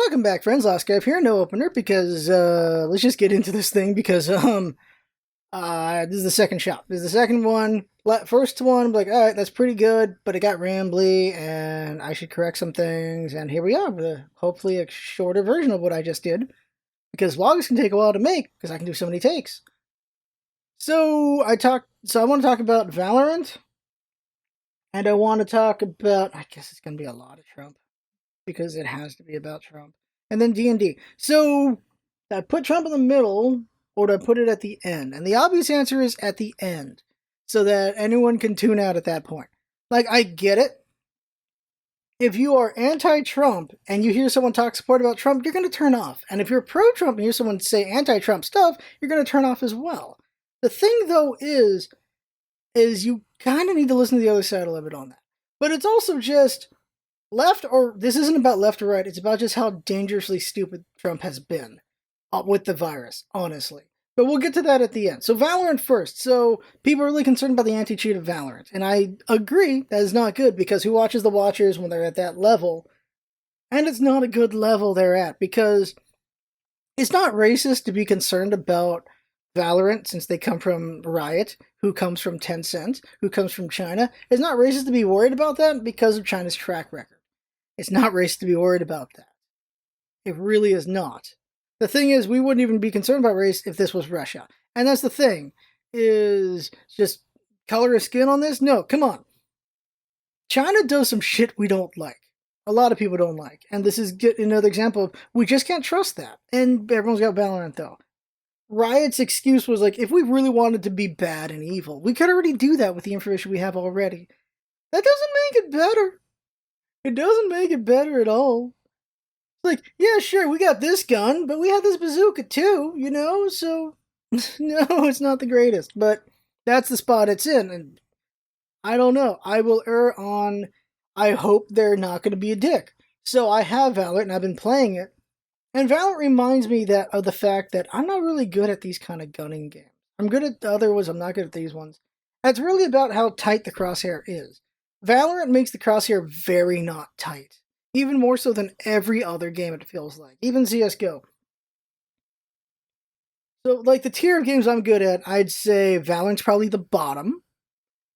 Welcome back, friends. LostScarf here. No opener because let's just get into this thing because this is the second shop. This is the second one. First one, I'm like, all right, that's pretty good, but it got rambly, and I should correct some things. And here we are with hopefully a shorter version of what I just did, because vlogs can take a while to make because I can do so many takes. So I want to talk about Valorant, and I want to talk about. I guess it's gonna be a lot of Trump, because it has to be about Trump. And then D&D. So, I put Trump in the middle, or do I put it at the end? And the obvious answer is at the end, so that anyone can tune out at that point. Like, I get it. If you are anti-Trump and you hear someone talk support about Trump, you're going to turn off. And if you're pro-Trump and you hear someone say anti-Trump stuff, you're going to turn off as well. The thing, though, is you kind of need to listen to the other side a little bit on that. But it's also just left, or this isn't about left or right, it's about just how dangerously stupid Trump has been with the virus, honestly. But we'll get to that at the end. So Valorant first. So people are really concerned about the anti-cheat of Valorant. And I agree that is not good, because who watches the watchers when they're at that level? And it's not a good level they're at, because it's not racist to be concerned about Valorant, since they come from Riot, who comes from Tencent, who comes from China. It's not racist to be worried about that because of China's track record. It's not racist to be worried about that. It really is not. The thing is, we wouldn't even be concerned about race if this was Russia. And that's the thing, is just color of skin on this? No, come on. China does some shit we don't like. A lot of people don't like. And this is another example of, we just can't trust that. And everyone's got Valorant, though. Riot's excuse was like, if we really wanted to be bad and evil, we could already do that with the information we have already. That doesn't make it better. It doesn't make it better at all. Like, yeah, sure, we got this gun, but we have this bazooka too, you know? So, no, it's not the greatest. But that's the spot it's in. And I don't know. I will err on, I hope they're not going to be a dick. So I have Valorant, and I've been playing it. And Valorant reminds me of the fact that I'm not really good at these kind of gunning games. I'm good at the other ones, I'm not good at these ones. It's really about how tight the crosshair is. Valorant makes the crosshair very not tight. Even more so than every other game, it feels like. Even CSGO. So, like, the tier of games I'm good at, I'd say Valorant's probably the bottom.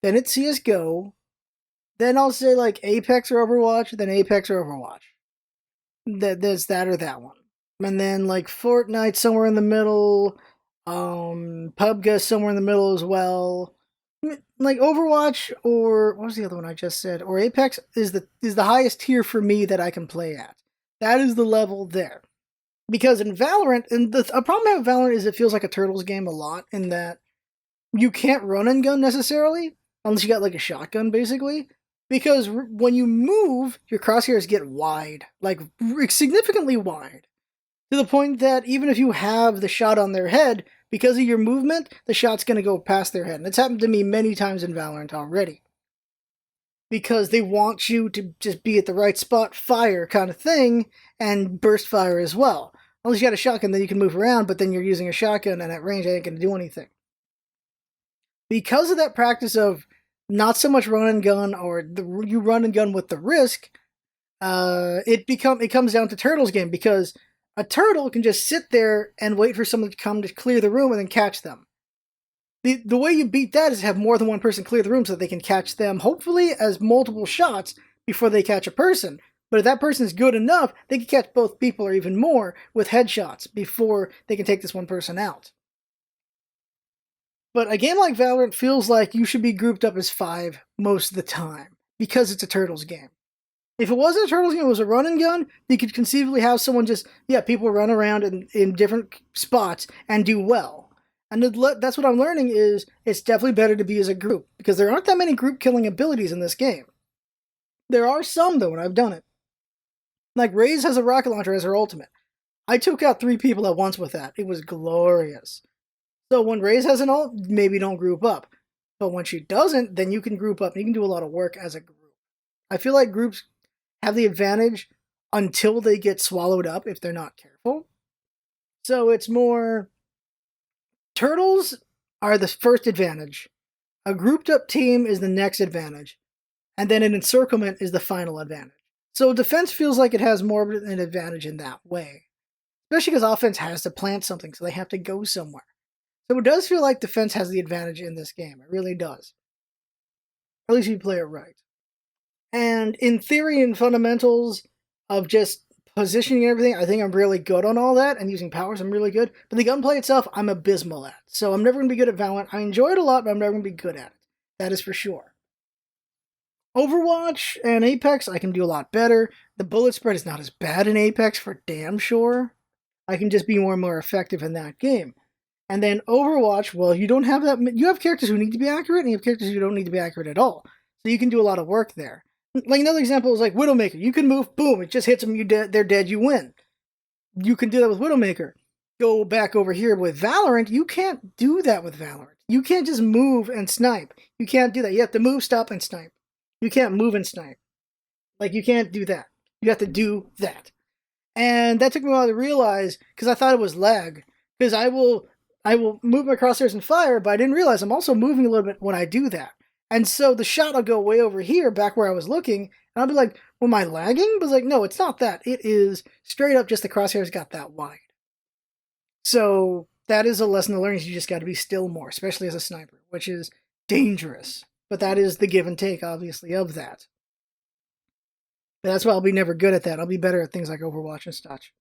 Then it's CSGO. Then I'll say, like, Apex or Overwatch. Then Apex or Overwatch. There's that or that one. And then, like, Fortnite somewhere in the middle. PUBG somewhere in the middle as well. Like Overwatch, or what was the other one I just said, or Apex is the highest tier for me that I can play at. That is the level there. Because in Valorant, and a problem I have with Valorant is it feels like a Turtles game a lot, in that you can't run and gun necessarily, unless you got like a shotgun, basically. Because when you move, your crosshairs get wide, like significantly wide. To the point that even if you have the shot on their head, because of your movement, the shot's going to go past their head. And it's happened to me many times in Valorant already. Because they want you to just be at the right spot, fire kind of thing, and burst fire as well. Unless you got a shotgun, then you can move around, but then you're using a shotgun, and at range, it ain't going to do anything. Because of that practice of not so much run and gun, or you run and gun with the risk, it comes down to Turtles game, because a turtle can just sit there and wait for someone to come to clear the room and then catch them. The way you beat that is have more than one person clear the room so that they can catch them, hopefully as multiple shots before they catch a person. But if that person is good enough, they can catch both people or even more with headshots before they can take this one person out. But a game like Valorant feels like you should be grouped up as 5 most of the time, because it's a Turtles game. If it wasn't a Turtles game, it was a run and gun, you could conceivably have someone people run around in different spots and do well. And that's what I'm learning, is it's definitely better to be as a group, because there aren't that many group killing abilities in this game. There are some, though, and I've done it. Like, Raze has a rocket launcher as her ultimate. I took out 3 people at once with that. It was glorious. So when Raze has an ult, maybe don't group up. But when she doesn't, then you can group up, and you can do a lot of work as a group. I feel like groups have the advantage until they get swallowed up if they're not careful. So it's more, Turtles are the first advantage. A grouped up team is the next advantage. And then an encirclement is the final advantage. So defense feels like it has more of an advantage in that way. Especially because offense has to plant something, so they have to go somewhere. So it does feel like defense has the advantage in this game. It really does. At least if you play it right. And in theory and fundamentals of just positioning and everything, I think I'm really good on all that, and using powers, I'm really good. But the gunplay itself, I'm abysmal at. So I'm never going to be good at Valorant. I enjoy it a lot, but I'm never going to be good at it. That is for sure. Overwatch and Apex, I can do a lot better. The bullet spread is not as bad in Apex, for damn sure. I can just be more and more effective in that game. And then Overwatch, well, you don't have that. You have characters who need to be accurate, and you have characters who don't need to be accurate at all. So you can do a lot of work there. Like another example is like Widowmaker. You can move, boom, it just hits them, they're dead, you win. You can do that with Widowmaker. Go back over here with Valorant, you can't do that with Valorant. You can't just move and snipe. You can't do that. You have to move, stop, and snipe. You can't move and snipe. Like, you can't do that. You have to do that. And that took me a while to realize, because I thought it was lag. Because I will move my crosshairs and fire, but I didn't realize I'm also moving a little bit when I do that. And so the shot will go way over here, back where I was looking, and I'll be like, well, am I lagging? But it's like, no, it's not that. It is straight up just the crosshairs got that wide. So that is a lesson to learn, is you just got to be still more, especially as a sniper, which is dangerous. But that is the give and take, obviously, of that. But that's why I'll be never good at that. I'll be better at things like Overwatch and such.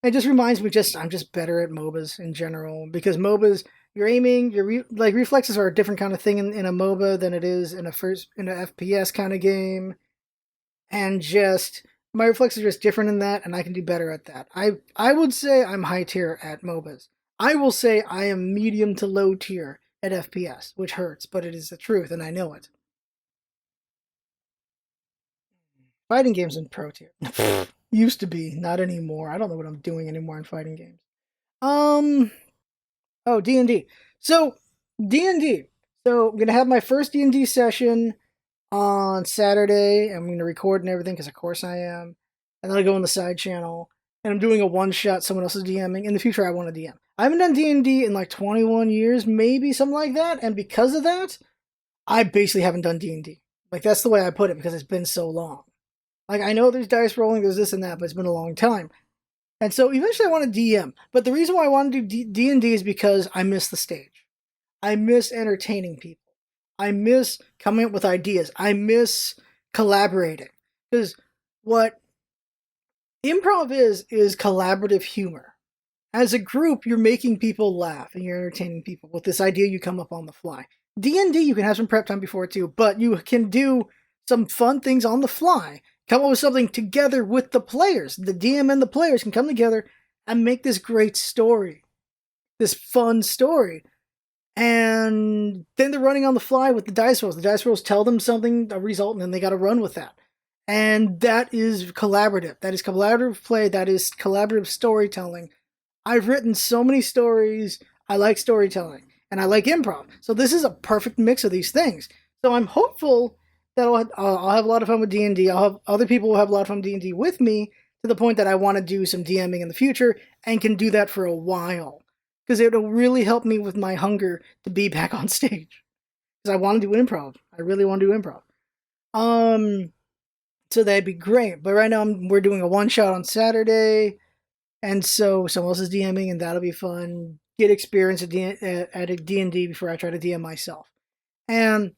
It just reminds me, I'm just better at MOBAs in general, because MOBAs, you're aiming, like reflexes are a different kind of thing in a MOBA than it is in an FPS kind of game, and just my reflexes are just different in that, and I can do better at that. I would say I'm high tier at MOBAs. I will say I am medium to low tier at FPS, which hurts, but it is the truth, and I know it. Fighting games in pro tier. Used to be, not anymore. I don't know what I'm doing anymore in fighting games. Oh, D&D. So, D&D. So, I'm going to have my first D&D session on Saturday. I'm going to record and everything, because of course I am. And then I'll go on the side channel. And I'm doing a one-shot, someone else is DMing. In the future, I want to DM. I haven't done D&D in like 21 years, maybe, something like that. And because of that, I basically haven't done D&D. Like, that's the way I put it, because it's been so long. Like, I know there's dice rolling, there's this and that, but it's been a long time. And so eventually I want to DM. But the reason why I want to do D&D is because I miss the stage. I miss entertaining people. I miss coming up with ideas. I miss collaborating. Because what improv is collaborative humor. As a group, you're making people laugh and you're entertaining people with this idea you come up on the fly. D&D, you can have some prep time before it too, but you can do some fun things on the fly. Come up with something together with the players. The DM and the players can come together and make this great story. This fun story. And then they're running on the fly with the dice rolls. The dice rolls tell them something, a result, and then they got to run with that. And that is collaborative. That is collaborative play. That is collaborative storytelling. I've written so many stories. I like storytelling. And I like improv. So this is a perfect mix of these things. So I'm hopeful that I'll have a lot of fun with D&D. I'll have other people who have a lot of fun with D&D with me, to the point that I want to do some DMing in the future and can do that for a while. Because it'll really help me with my hunger to be back on stage. Because I want to do improv. I really want to do improv. So that'd be great. But right now we're doing a one-shot on Saturday. And so someone else is DMing, and that'll be fun. Get experience at a D&D before I try to DM myself. And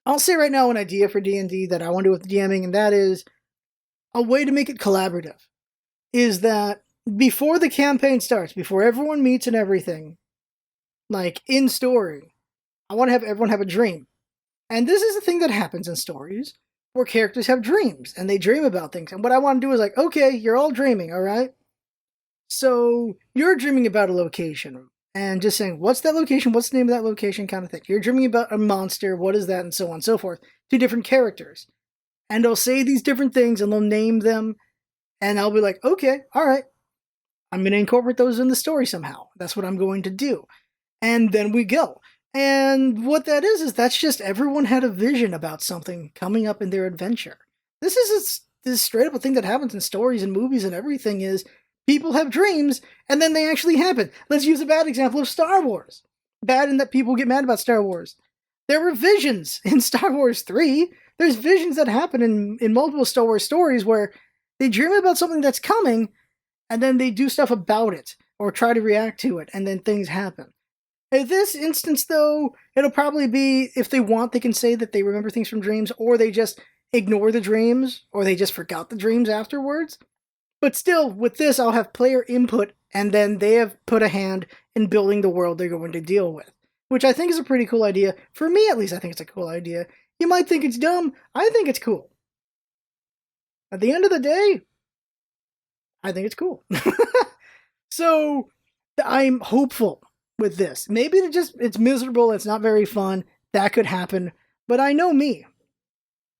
I'll say right now an idea for D&D that I want to do with DMing, and that is a way to make it collaborative. Is that before the campaign starts, before everyone meets and everything, like in story, I want to have everyone have a dream. And this is the thing that happens in stories, where characters have dreams, and they dream about things. And what I want to do is like, okay, you're all dreaming, all right? So you're dreaming about a location, and just saying, what's that location? What's the name of that location kind of thing. You're dreaming about a monster, what is that, and so on and so forth, to different characters. And they'll say these different things, and they'll name them, and I'll be like, okay, all right. I'm going to incorporate those in the story somehow. That's what I'm going to do. And then we go. And what that is that's just everyone had a vision about something coming up in their adventure. This is this straight up a thing that happens in stories and movies and everything is people have dreams and then they actually happen. Let's use a bad example of Star Wars. Bad in that people get mad about Star Wars. There were visions in Star Wars 3. There's visions that happen in multiple Star Wars stories where they dream about something that's coming, and then they do stuff about it, or try to react to it, and then things happen. In this instance, though, it'll probably be, if they want, they can say that they remember things from dreams, or they just ignore the dreams, or they just forgot the dreams afterwards. But still, with this, I'll have player input, and then they have put a hand in building the world they're going to deal with. Which I think is a pretty cool idea. For me, at least, I think it's a cool idea. You might think it's dumb. I think it's cool. At the end of the day, I think it's cool. So, I'm hopeful with this. Maybe it's miserable, it's not very fun. That could happen. But I know me.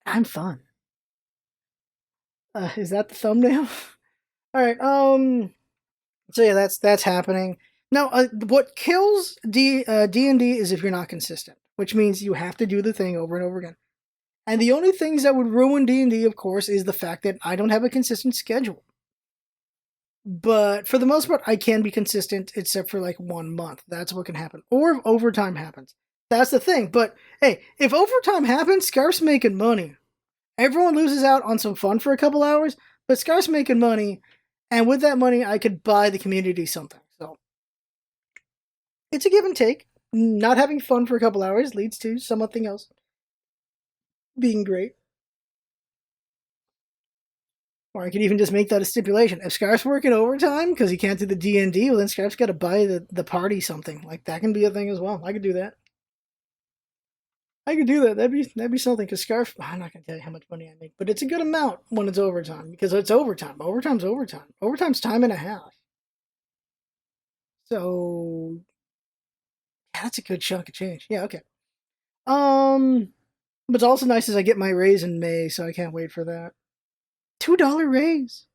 I'm fun. Is that the thumbnail? Alright, so yeah, that's happening. Now, what kills D&D is if you're not consistent, which means you have to do the thing over and over again. And the only things that would ruin D&D, of course, is the fact that I don't have a consistent schedule. But for the most part, I can be consistent, except for like 1 month. That's what can happen. Or if overtime happens. That's the thing. But hey, if overtime happens, Scarf's making money. Everyone loses out on some fun for a couple hours, but Scarf's making money. And with that money, I could buy the community something. So it's a give and take. Not having fun for a couple hours leads to something else being great. Or I could even just make that a stipulation. If Scarf's working overtime because he can't do the D&D, well then Scarf's got to buy the party something. Like, that can be a thing as well. I could do that. That'd be something, because Scarf, I'm not going to tell you how much money I make, but it's a good amount when it's overtime, because it's overtime. Overtime's overtime. Overtime's time and a half. So, yeah, that's a good chunk of change. Yeah, okay. What's also nice is I get my raise in May, so I can't wait for that. $2 raise.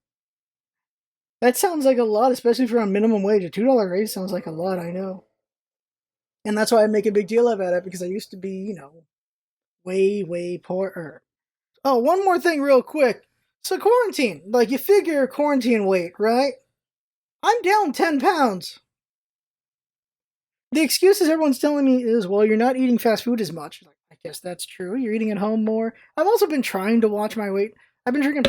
That sounds like a lot, especially if you're on minimum wage. A $2 raise sounds like a lot, I know. And that's why I make a big deal about it, because I used to be, you know, way, way poorer. Oh, one more thing real quick. So quarantine, like, you figure quarantine weight, right? I'm down 10 pounds. The excuses everyone's telling me is, well, you're not eating fast food as much. Like, I guess that's true. You're eating at home more. I've also been trying to watch my weight. I've been drinking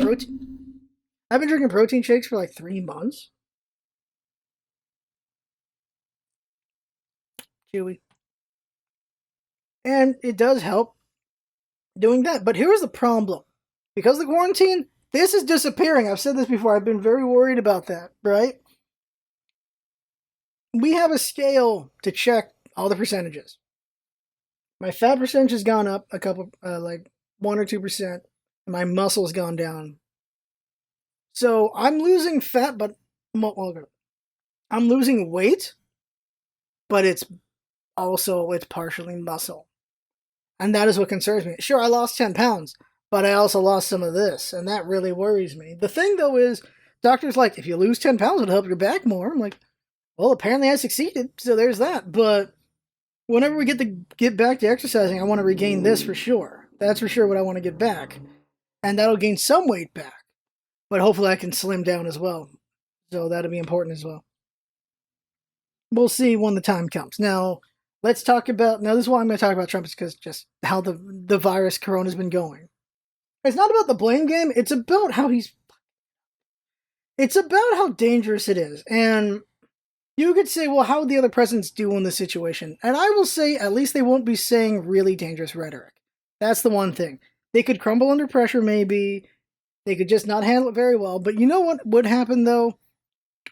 protein shakes for like 3 months. Chewy. And it does help doing that. But here's the problem. Because of the quarantine, this is disappearing. I've said this before. I've been very worried about that, right? We have a scale to check all the percentages. My fat percentage has gone up a couple, like 1 or 2%. And my muscle's gone down. So I'm losing fat, but I'm losing weight, but it's partially muscle. And that is what concerns me. Sure, I lost 10 pounds, but I also lost some of this, and that really worries me. The thing, though, is doctors like, if you lose 10 pounds, it'll help your back more. I'm like, well, apparently I succeeded, so there's that. But whenever we get back to exercising, I want to regain this for sure. That's for sure what I want to get back. And that'll gain some weight back. But hopefully I can slim down as well. So that'll be important as well. We'll see when the time comes. Now, let's talk about... Now, this is why I'm going to talk about Trump, is because just how the virus, Corona's been going. It's not about the blame game. It's about how It's about how dangerous it is. And you could say, well, how would the other presidents do in this situation? And I will say, at least they won't be saying really dangerous rhetoric. That's the one thing. They could crumble under pressure, maybe. They could just not handle it very well. But you know what would happen, though?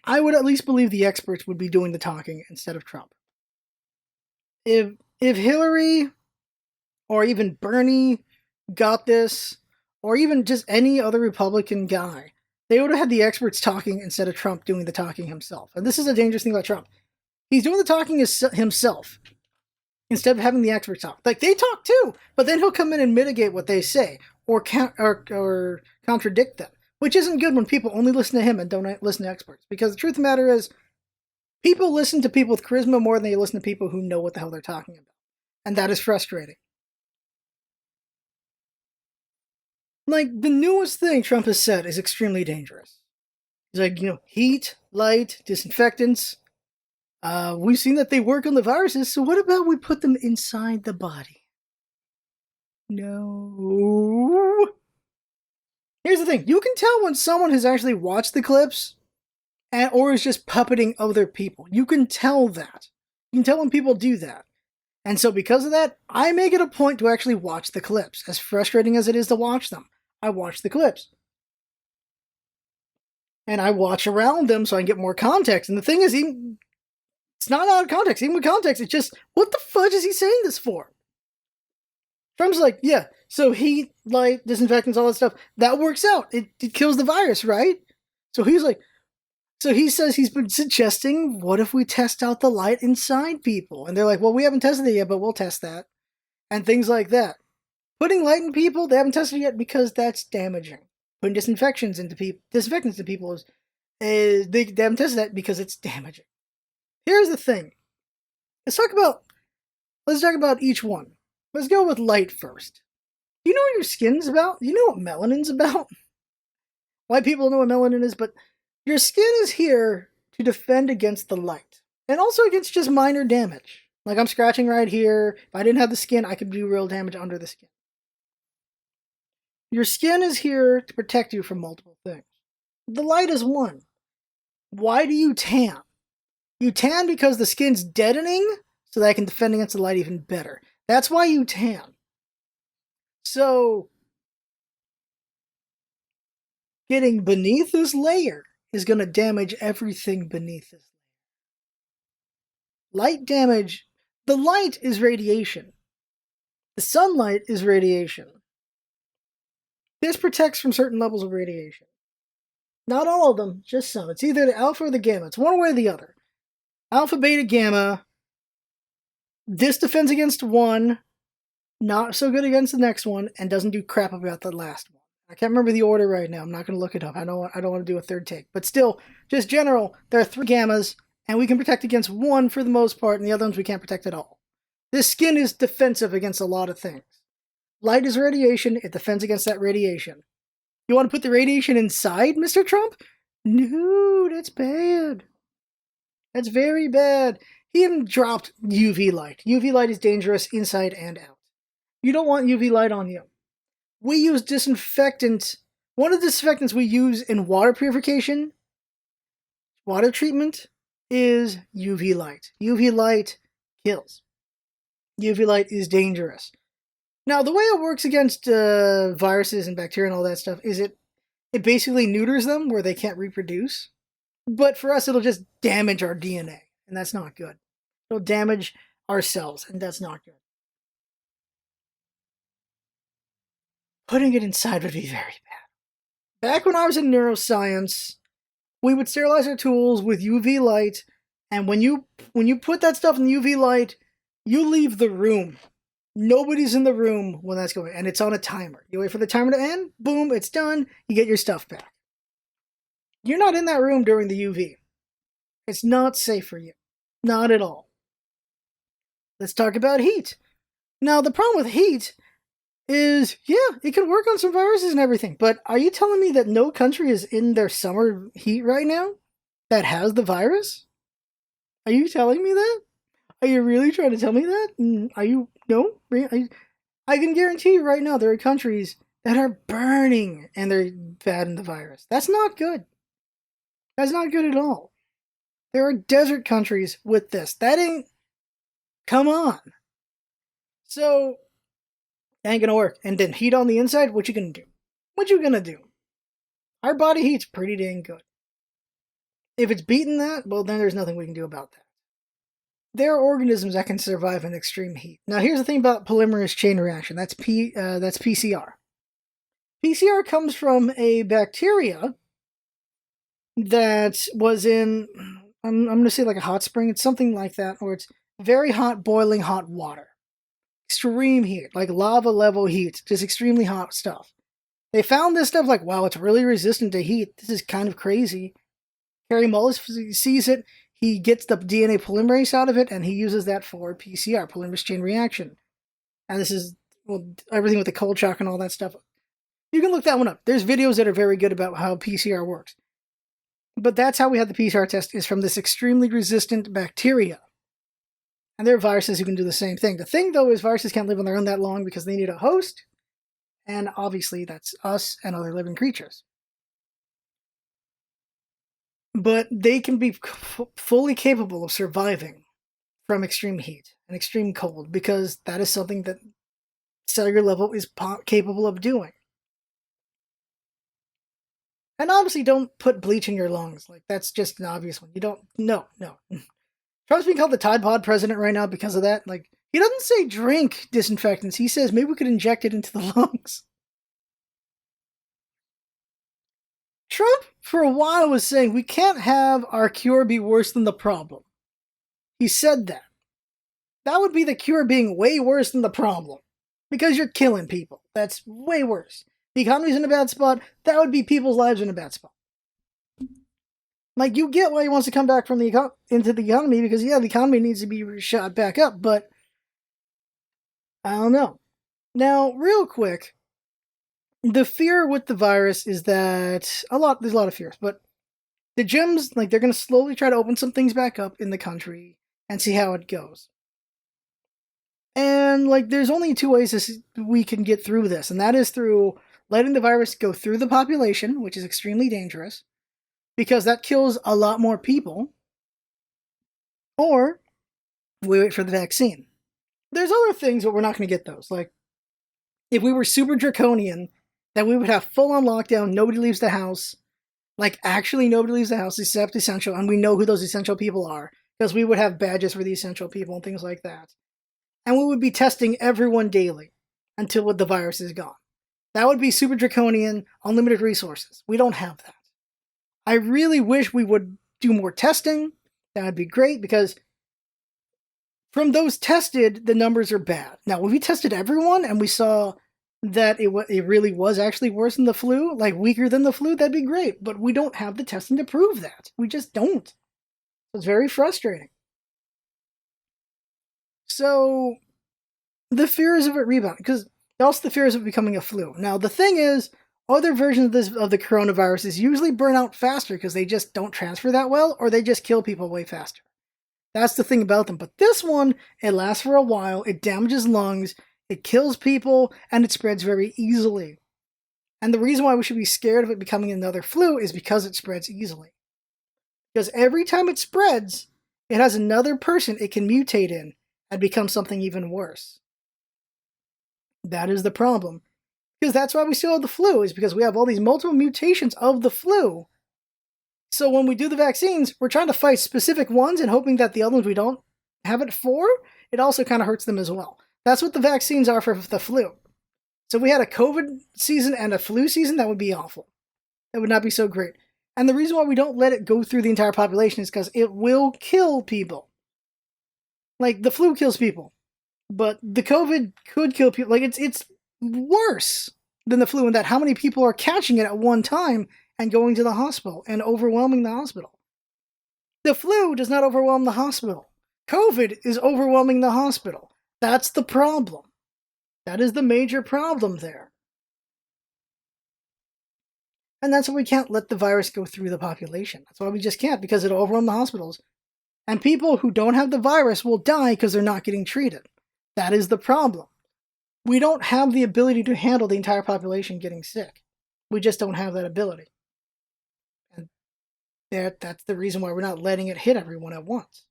I would at least believe the experts would be doing the talking instead of Trump. If Hillary or even Bernie got this, or even just any other Republican guy, they would have had the experts talking instead of Trump doing the talking himself. And this is a dangerous thing about Trump. He's doing the talking himself instead of having the experts talk. Like, they talk too, but then he'll come in and mitigate what they say or contradict them, which isn't good when people only listen to him and don't listen to experts. Because the truth of the matter is, people listen to people with charisma more than they listen to people who know what the hell they're talking about. And that is frustrating. Like, the newest thing Trump has said is extremely dangerous. He's like, heat, light, disinfectants. We've seen that they work on the viruses, so what about we put them inside the body? No. Here's the thing. You can tell when someone has actually watched the clips or is just puppeting other people. You can tell that. You can tell when people do that. And so because of that, I make it a point to actually watch the clips. As frustrating as it is to watch them, I watch the clips. And I watch around them so I can get more context. And the thing is, it's not out of context. Even with context, it's just, what the fudge is he saying this for? Trump's like, yeah, so heat, light, disinfectants, all that stuff, that works out. It kills the virus, right? So he's like, so he says he's been suggesting, what if we test out the light inside people? And they're like, well, we haven't tested it yet, but we'll test that. And things like that. Putting light in people, they haven't tested it yet because that's damaging. Putting disinfectants into people is they haven't tested that because it's damaging. Here's the thing. Let's talk about each one. Let's go with light first. Do you know what your skin's about? Do you know what melanin's about? White people know what melanin is, but your skin is here to defend against the light. And also against just minor damage. Like I'm scratching right here. If I didn't have the skin, I could do real damage under the skin. Your skin is here to protect you from multiple things. The light is one. Why do you tan? You tan because the skin's deadening so that I can defend against the light even better. That's why you tan. So, getting beneath this layer is going to damage everything beneath this layer. Light damage, the light is radiation. The sunlight is radiation. This protects from certain levels of radiation. Not all of them, just some. It's either the alpha or the gamma. It's one way or the other. Alpha, beta, gamma. This defends against one, not so good against the next one, and doesn't do crap about the last one. I can't remember the order right now. I'm not going to look it up. I don't want to do a third take. But still, just general, there are 3 gammas, and we can protect against one for the most part, and the other ones we can't protect at all. This skin is defensive against a lot of things. Light is radiation. It defends against that radiation. You want to put the radiation inside, Mr. Trump? No, that's bad. That's very bad. He even dropped UV light. UV light is dangerous inside and out. You don't want UV light on you. We use disinfectant. One of the disinfectants we use in water purification, water treatment, is UV light. UV light kills. UV light is dangerous. Now, the way it works against viruses and bacteria and all that stuff is it basically neuters them where they can't reproduce. But for us, it'll just damage our DNA, and that's not good. It'll damage our cells, and that's not good. Putting it inside would be very bad. Back when I was in neuroscience, we would sterilize our tools with UV light, and when you put that stuff in the UV light, you leave the room. Nobody's in the room when that's going, and it's on a timer. You wait for the timer to end, boom, it's done, you get your stuff back. You're not in that room during the UV. It's not safe for you. Not at all. Let's talk about heat. Now, the problem with heat is, yeah, it can work on some viruses and everything, but are you telling me that no country is in their summer heat right now that has the virus? Are you telling me that? Are you really trying to tell me that? Are you? No? I can guarantee you right now there are countries that are burning and they're bad in the virus. That's not good. That's not good at all. There are desert countries with this. That ain't... Come on. So, ain't gonna work. And then heat on the inside, what you gonna do? What you gonna do? Our body heat's pretty dang good. If it's beating that, well, then there's nothing we can do about that. There are organisms that can survive in extreme heat. Now, here's the thing about polymerase chain reaction. That's PCR. PCR comes from a bacteria that was in, I'm going to say like a hot spring. It's something like that, or it's very hot, boiling hot water. Extreme heat, like lava level heat, just extremely hot stuff. They found this stuff like, wow, it's really resistant to heat. This is kind of crazy. Harry Mullis sees it. He gets the DNA polymerase out of it, and he uses that for PCR, polymerase chain reaction. And this is, well, everything with the cold shock and all that stuff. You can look that one up. There's videos that are very good about how PCR works. But that's how we had the PCR test, is from this extremely resistant bacteria. And there are viruses who can do the same thing. The thing, though, is viruses can't live on their own that long because they need a host, and obviously that's us and other living creatures. But they can be fully capable of surviving from extreme heat and extreme cold because that is something that cellular level is capable of doing. And obviously, don't put bleach in your lungs. Like, that's just an obvious one. You don't, no. Trump's being called the Tide Pod president right now because of that. Like, he doesn't say drink disinfectants. He says maybe we could inject it into the lungs. Trump, for a while, was saying we can't have our cure be worse than the problem. He said that. That would be the cure being way worse than the problem. Because you're killing people. That's way worse. The economy's in a bad spot. That would be people's lives in a bad spot. Like, you get why he wants to come back from into the economy, because, yeah, the economy needs to be shot back up, but I don't know. Now, real quick, the fear with the virus is that there's a lot of fears, but the gyms, like, they're going to slowly try to open some things back up in the country and see how it goes. And, like, there's only two ways we can get through this, and that is through letting the virus go through the population, which is extremely dangerous, because that kills a lot more people, or we wait for the vaccine. There's other things, but we're not going to get those. Like, if we were super draconian, then we would have full-on lockdown, nobody leaves the house. Like, actually nobody leaves the house except essential, and we know who those essential people are, because we would have badges for the essential people and things like that. And we would be testing everyone daily until the virus is gone. That would be super draconian, unlimited resources. We don't have that. I really wish we would do more testing. That would be great, because from those tested, the numbers are bad. Now, if we tested everyone and we saw that it really was actually worse than the flu, like weaker than the flu, that'd be great. But we don't have the testing to prove that. We just don't. It's very frustrating. So, the fears of it rebound, because also the fears of becoming a flu. Now, the thing is, other versions of the coronavirus usually burn out faster because they just don't transfer that well, or they just kill people way faster. That's the thing about them. But this one, it lasts for a while, it damages lungs, it kills people, and it spreads very easily. And the reason why we should be scared of it becoming another flu is because it spreads easily. Because every time it spreads, it has another person it can mutate in and become something even worse. That is the problem. Because that's why we still have the flu, is because we have all these multiple mutations of the flu. So when we do the vaccines, we're trying to fight specific ones and hoping that the other ones we don't have it for, it also kind of hurts them as well. That's what the vaccines are for the flu. So if we had a COVID season and a flu season, that would be awful. That would not be so great. And the reason why we don't let it go through the entire population is because it will kill people. Like, the flu kills people. But the COVID could kill people. Like, it's worse than the flu in that how many people are catching it at one time and going to the hospital and overwhelming the hospital. The flu does not overwhelm the hospital. COVID is overwhelming the hospital. That's the problem. That is the major problem there. And that's why we can't let the virus go through the population. That's why we just can't, because it'll overwhelm the hospitals. And people who don't have the virus will die because they're not getting treated. That is the problem. We don't have the ability to handle the entire population getting sick. We just don't have that ability. And that's the reason why we're not letting it hit everyone at once.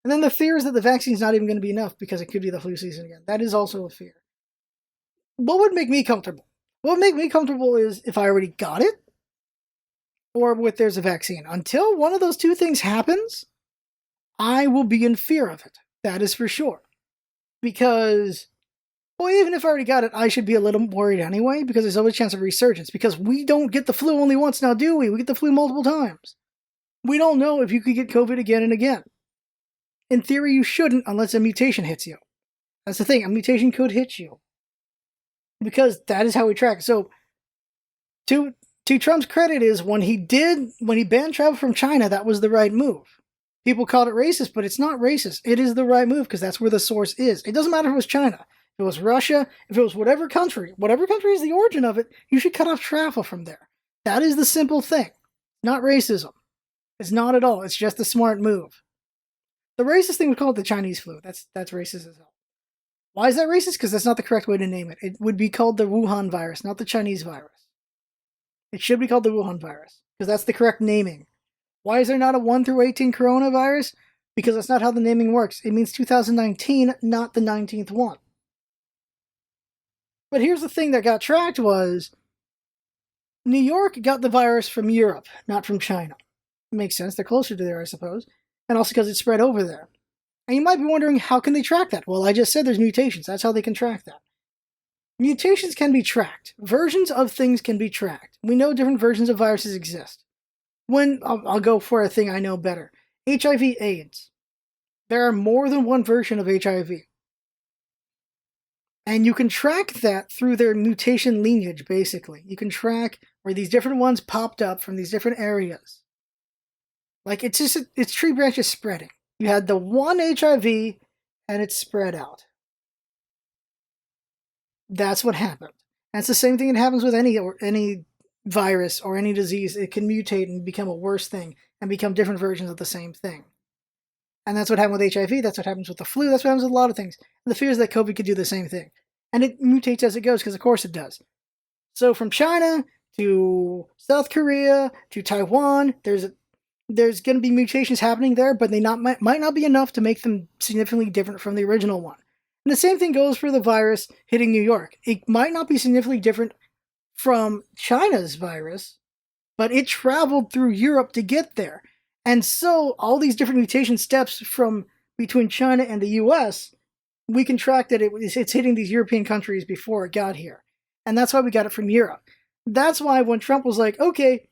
And then the fear is that the vaccine's not even going to be enough because it could be the flu season again. That is also a fear. What would make me comfortable? What would make me comfortable is if I already got it, or if there's a vaccine. Until one of those two things happens, I will be in fear of it. That is for sure. Because, well, even if I already got it, I should be a little worried anyway, because there's always a chance of resurgence. Because we don't get the flu only once now, do we? We get the flu multiple times. We don't know if you could get COVID again and again. In theory, you shouldn't unless a mutation hits you. That's the thing, a mutation could hit you. Because that is how we track. So, to Trump's credit is when he banned travel from China, that was the right move. People called it racist, but it's not racist. It is the right move because that's where the source is. It doesn't matter if it was China, if it was Russia, if it was whatever country is the origin of it, you should cut off travel from there. That is the simple thing. Not racism. It's not at all. It's just a smart move. The racist thing would call it the Chinese flu. That's racist as hell. Why is that racist? Because that's not the correct way to name it. It would be called the Wuhan virus, not the Chinese virus. It should be called the Wuhan virus, because that's the correct naming. Why is there not a 1 through 18 coronavirus? Because that's not how the naming works. It means 2019, not the 19th one. But here's the thing that got tracked was New York got the virus from Europe, not from China. It makes sense. They're closer to there, I suppose. And also because it spread over there. And you might be wondering, how can they track that? Well, I just said there's mutations. That's how they can track that. Mutations can be tracked. Versions of things can be tracked. We know different versions of viruses exist. I'll go for a thing I know better. HIV/AIDS. There are more than one version of HIV. And you can track that through their mutation lineage, basically. You can track where these different ones popped up from these different areas. Like, it's tree branches spreading. You had the one HIV, and it spread out. That's what happened. And it's the same thing that happens with any virus or any disease. It can mutate and become a worse thing and become different versions of the same thing. And that's what happened with HIV. That's what happens with the flu. That's what happens with a lot of things. And the fear is that COVID could do the same thing. And it mutates as it goes, because of course it does. So from China to South Korea to Taiwan, there's going to be mutations happening there, but they might not be enough to make them significantly different from the original one. And the same thing goes for the virus hitting New York. It might not be significantly different from China's virus, but it traveled through Europe to get there. And so all these different mutation steps from between China and the US, we can track that it's hitting these European countries before it got here. And that's why we got it from Europe. That's why when Trump was like, okay,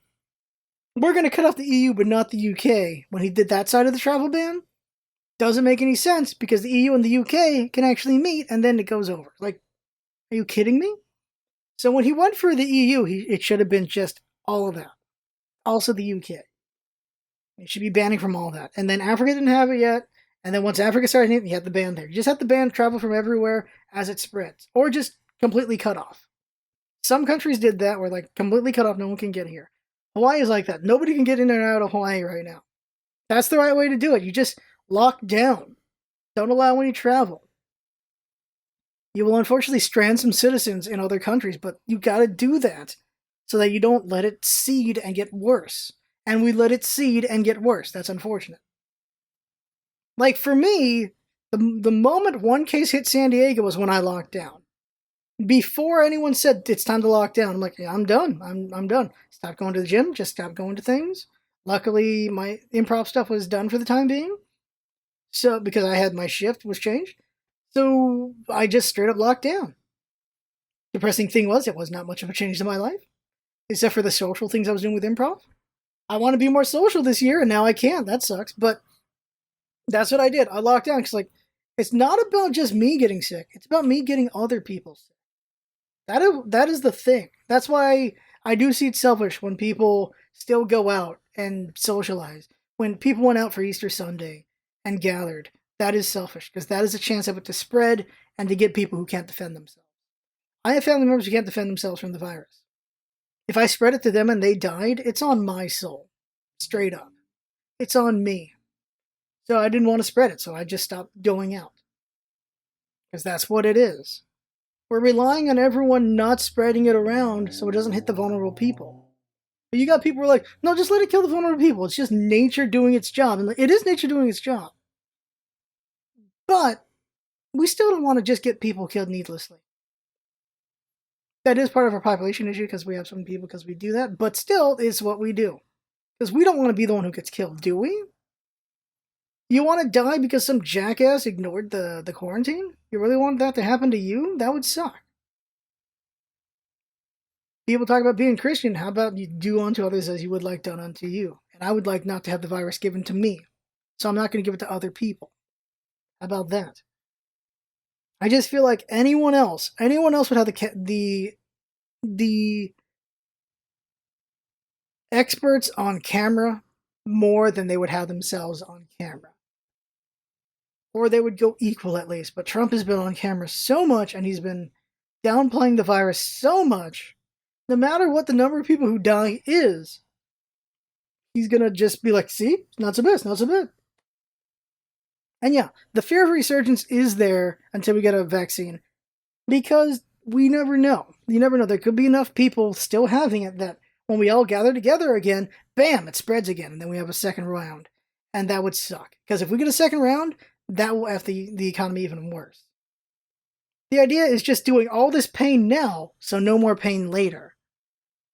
we're going to cut off the EU but not the UK, when he did that side of the travel ban, doesn't make any sense, because the EU and the UK can actually meet and then it goes over. Like, are you kidding me? So when he went for the EU, it should have been just all of that. Also the UK. It should be banning from all that. And then Africa didn't have it yet. And then once Africa started hitting, you had the ban there. You just have to ban travel from everywhere as it spreads. Or just completely cut off. Some countries did that, where like completely cut off, no one can get here. Hawaii is like that. Nobody can get in and out of Hawaii right now. That's the right way to do it. You just lock down. Don't allow any travel. You will unfortunately strand some citizens in other countries, but you gotta do that so that you don't let it seed and get worse. And we let it seed and get worse. That's unfortunate. Like, for me, the moment one case hit San Diego was when I locked down. Before anyone said it's time to lock down, I'm like, yeah, I'm done. I'm done. Stop going to the gym. Just stop going to things. Luckily, my improv stuff was done for the time being. So, because I had my shift was changed. So, I just straight up locked down. Depressing thing was, it was not much of a change to my life. Except for the social things I was doing with improv. I want to be more social this year, and now I can't. That sucks. But that's what I did. I locked down, because, like, it's not about just me getting sick. It's about me getting other people sick. That is the thing. That's why I do see it selfish when people still go out and socialize. When people went out for Easter Sunday and gathered, that is selfish, because that is a chance of it to spread and to get people who can't defend themselves. I have family members who can't defend themselves from the virus. If I spread it to them and they died, it's on my soul. Straight up. It's on me. So I didn't want to spread it, so I just stopped going out. Because that's what it is. We're relying on everyone not spreading it around so it doesn't hit the vulnerable people. But you got people who are like, no, just let it kill the vulnerable people. It's just nature doing its job. And it is nature doing its job. But we still don't want to just get people killed needlessly. That is part of our population issue, because we have some people because we do that. But still, it's what we do. Because we don't want to be the one who gets killed, do we? You want to die because some jackass ignored the quarantine? You really want that to happen to you? That would suck. People talk about being Christian. How about you do unto others as you would like done unto you? And I would like not to have the virus given to me. So I'm not going to give it to other people. How about that? I just feel like anyone else would have the experts on camera more than they would have themselves on camera. Or they would go equal at least. But Trump has been on camera so much, and he's been downplaying the virus so much, no matter what the number of people who die is, he's gonna just be like, see? Not so bad, not so bad. And yeah, the fear of resurgence is there until we get a vaccine, because we never know. You never know. There could be enough people still having it that when we all gather together again, bam, it spreads again, and then we have a second round. And that would suck. Because if we get a second round, that will F the economy even worse. The idea is just doing all this pain now, so no more pain later.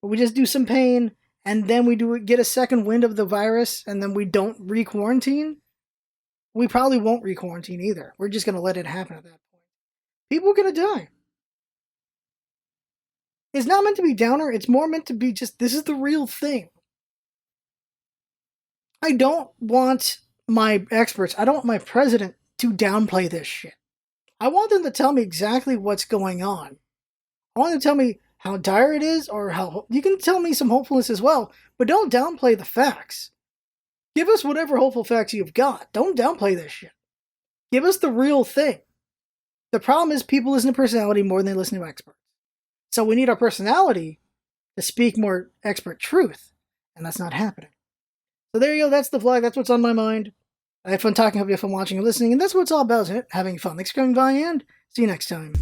But we just do some pain, and then we get a second wind of the virus, and then we don't re-quarantine. We probably won't re-quarantine either. We're just going to let it happen at that point. People are going to die. It's not meant to be downer. It's more meant to be just, this is the real thing. I don't want my experts, I don't want my president to downplay this shit. I want them to tell me exactly what's going on. I want them to tell me how dire it is, or how, you can tell me some hopefulness as well, but don't downplay the facts. Give us whatever hopeful facts you've got. Don't downplay this shit. Give us the real thing. The problem is people listen to personality more than they listen to experts. So we need our personality to speak more expert truth, and that's not happening. So there you go, that's the vlog, that's what's on my mind. I had fun talking, hope you have fun watching and listening, and that's what it's all about, isn't it? Having fun. Thanks for coming by, and see you next time.